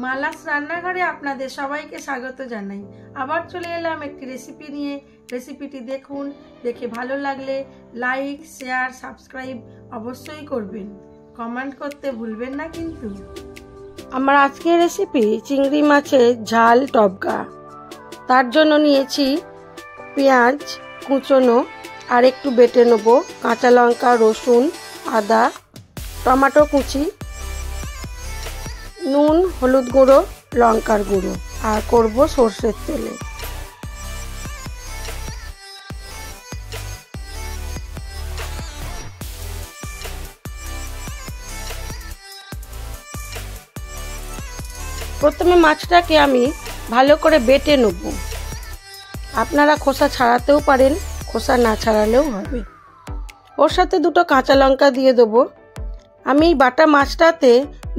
মালাস রান্নাঘরে আপনাদের সবাইকে স্বাগত জানাই। আবার চলে এলাম একটি রেসিপি নিয়ে। রেসিপিটি দেখুন, দেখে ভালো লাগলে লাইক, শেয়ার, সাবস্ক্রাইব অবশ্যই করবেন। কমেন্ট করতে ভুলবেন না কিন্তু। আমার আজকের রেসিপি চিংড়ি মাছের ঝাল টবকা। তার জন্য নিয়েছি পেঁয়াজ কুচনো আর একটু বেটে নেব, কাঁচা লঙ্কা, রসুন, আদা, টমেটো কুচি, নুন, হলুদ গুঁড়ো, লঙ্কার গুঁড়ো আর করব সর্ষের তেলে। প্রথমে মাছটাকে আমি ভালো করে বেটে নেব। আপনারা খোসা ছাড়াতেও পারেন, খোসা না ছাড়ালেও হবে। ওর সাথে দুটো কাঁচা লঙ্কা দিয়ে দেবো। আমি এই বাটা মাছটাতে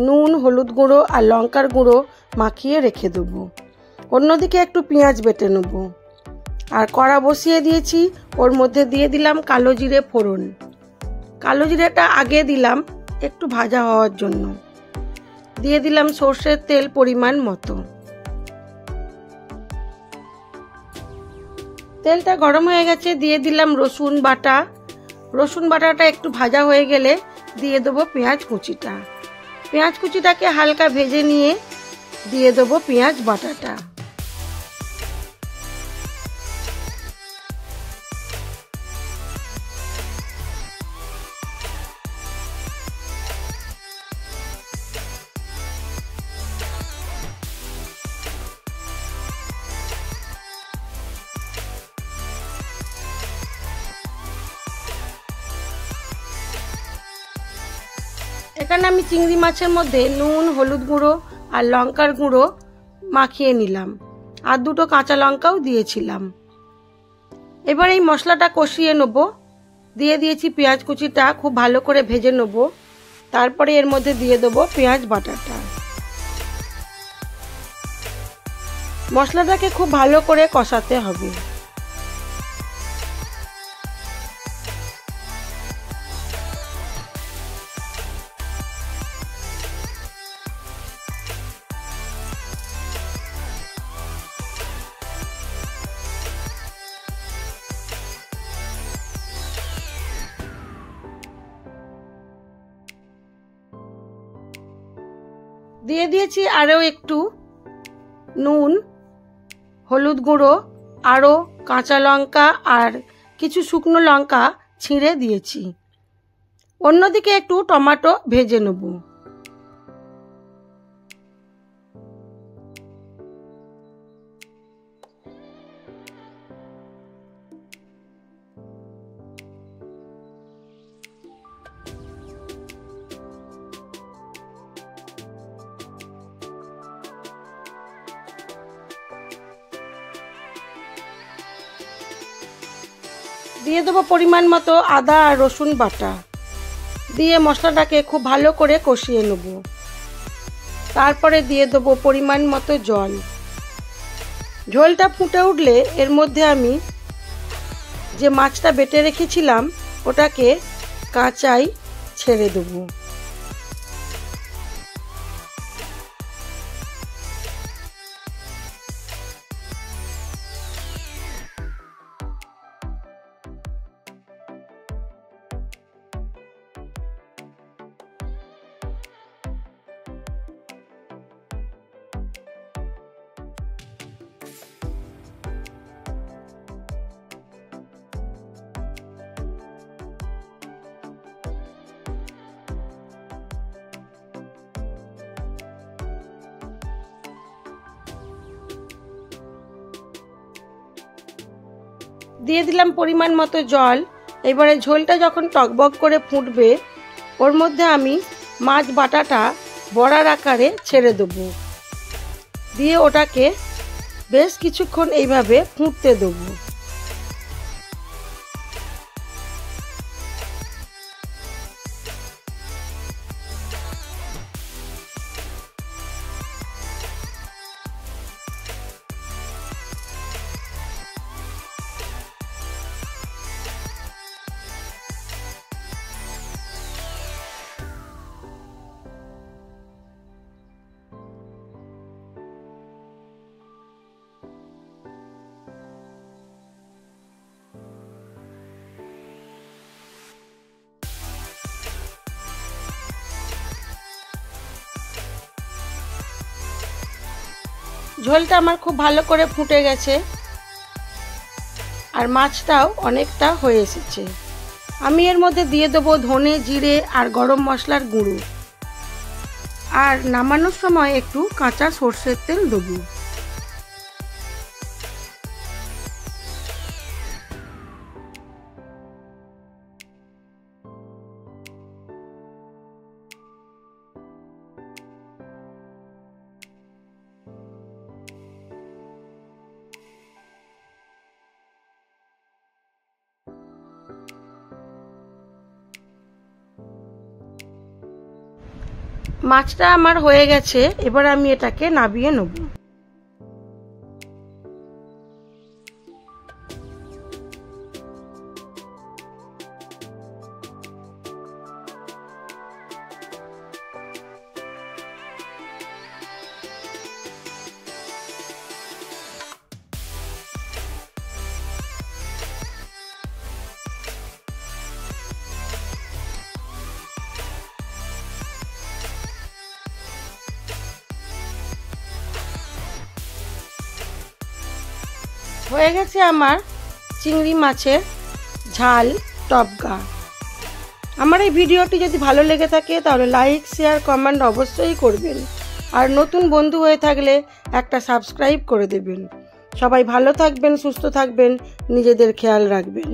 নুন, হলুদ গুঁড়ো আর লঙ্কার গুঁড়ো মাখিয়ে রেখে দেবো। অন্যদিকে একটু পেঁয়াজ বেটে নেব আর কড়া বসিয়ে দিয়েছি। ওর মধ্যে দিয়ে দিলাম কালো জিরে ফোড়ন। কালো জিরেটা আগে দিলাম একটু ভাজা হওয়ার জন্য। দিয়ে দিলাম সর্ষের তেল পরিমাণ মতো। তেলটা গরম হয়ে গেছে, দিয়ে দিলাম রসুন বাটা। রসুন বাটাটা একটু ভাজা হয়ে গেলে দিয়ে দেবো পেঁয়াজ কুচিটা। পেঁয়াজ কুচিটাকে হালকা ভেজে নিয়ে দিয়ে দেবো পেঁয়াজ বাটাটা। এখানে আমি চিংড়ি মাছের মধ্যে নুন, হলুদ গুঁড়ো আর লঙ্কার গুঁড়ো মাখিয়ে নিলাম আর দুটো কাঁচা লঙ্কাও দিয়েছিলাম। এবার এই মশলাটা কষিয়ে নেব। দিয়ে দিয়েছি পেঁয়াজ কুচিটা, খুব ভালো করে ভেজে নেব। তারপরে এর মধ্যে দিয়ে দেবো পেঁয়াজ বাটাটা। মশলাটাকে খুব ভালো করে কষাতে হবে। দিয়ে দিয়েছি আরও একটু নুন, হলুদ গুঁড়ো, আরও কাঁচা লঙ্কা আর কিছু শুকনো লঙ্কা ছিঁড়ে দিয়েছি। অন্যদিকে একটু টমেটো ভেজে নেব। দিয়ে দেবো পরিমাণ মতো আদা আর রসুন বাটা। দিয়ে মশলাটাকে খুব ভালো করে কষিয়ে নেব। তারপরে দিয়ে দেবো পরিমাণ মতো জল। ঝোলটা ফুটে উঠলে এর মধ্যে আমি যে মাছটা বেটে রেখেছিলাম ওটাকে কাঁচাই ছেড়ে দেবো। দিয়ে দিলাম পরিমাণ মতো জল। এবারে ঝোলটা যখন টকবক করে ফুটবে ওর মধ্যে আমি মাছ বাটাটা বড়ার আকারে ছেড়ে দেবো। দিয়ে ওটাকে বেশ কিছুক্ষণ এইভাবে ফুটতে দেবো। ঝোলটা আমার খুব ভালো করে ফুটে গেছে আর মাছটাও অনেকটা হয়ে এসেছে। আমি এর মধ্যে দিয়ে দেবো ধনে, জিরে আর গরম মশলার গুঁড়ো, আর নামানোর সময় একটু কাঁচা সর্ষের তেল দেবো। মাছটা আমার হয়ে গেছে, এবার আমি এটাকে নামিয়ে নেব। হয়ে গেছে আমার চিংড়ি মাছের ঝাল টপকা। আমার এই ভিডিওটি যদি ভালো লেগে থাকে তাহলে লাইক, শেয়ার, কমেন্ট অবশ্যই করবেন, আর নতুন বন্ধু হয়ে থাকলে একটা সাবস্ক্রাইব করে দেবেন। সবাই ভালো থাকবেন, সুস্থ থাকবেন, নিজেদের খেয়াল রাখবেন।